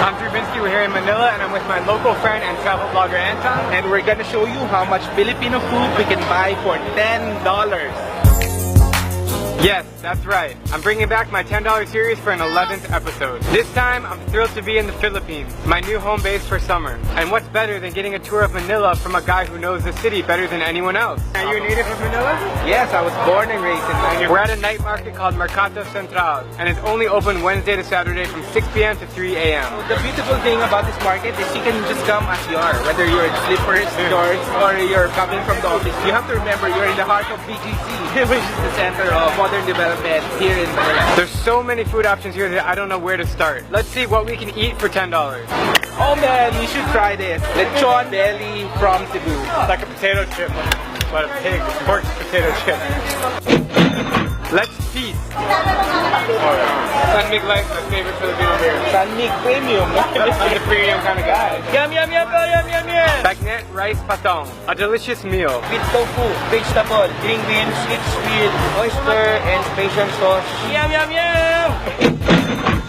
I'm Binsky, we're here in Manila and I'm with my local friend and travel blogger Anton. And we're gonna show you how much Filipino food we can buy for $10. Yes, that's right. I'm bringing back my $10 series for an 11th episode. This time, I'm thrilled to be in the Philippines, my new home base for summer. And what's better than getting a tour of Manila from a guy who knows the city better than anyone else? Are you a native of Manila? Yes, I was born and raised in Manila. We're at a night market called Mercato Central, and it's only open Wednesday to Saturday from 6 p.m. to 3 a.m. The beautiful thing about this market is you can just come as you are, whether you're in slippers, shorts, or you're coming from the office. You have to remember you're in the heart of BGC, which is the center of modern development here in Manila. There's so many food options here that I don't know where to start. Let's see what we can eat for $10. Oh man, you should try this. Lechon belly from Cebu. It's like a potato chip, but a pig, pork potato chip. Let's feast. San Mig Life, my favorite Filipino beer. San Mig Premium. I'm the premium kind of guy. Yum, yum, yum, yum, yum, yum. Bagnet rice patong, a delicious meal. With tofu, vegetable, green beans, mixed with oyster and Asian sauce. Yum, yum, yum!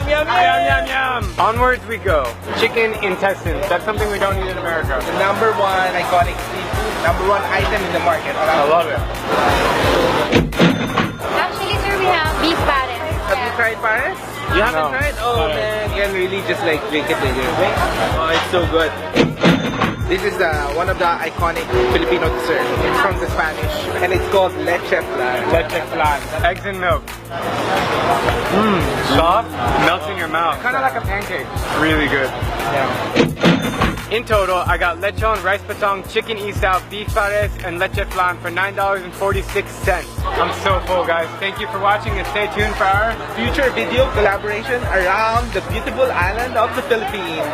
Yum, yum, Yum, yum, yum! Onwards we go. Chicken intestines. That's something we don't eat in America. The number one iconic seafood, number one item in the market. I love it. Actually, sir, we have beef pares. Have you tried pares? You haven't No. tried? Oh No. man, you can really just like drink it later. Oh, it's so good. This is one of the iconic Filipino desserts. It's from the Spanish and it's called leche flan. Leche flan. Eggs and milk. Mmm, soft, melts in your mouth. Kind of like a pancake. Really good. Yeah. In total, I got lechon, rice patong, chicken isaw, beef pares, and leche flan for $9.46. I'm so full, guys. Thank you for watching and stay tuned for our Future video collaboration around the beautiful island of the Philippines.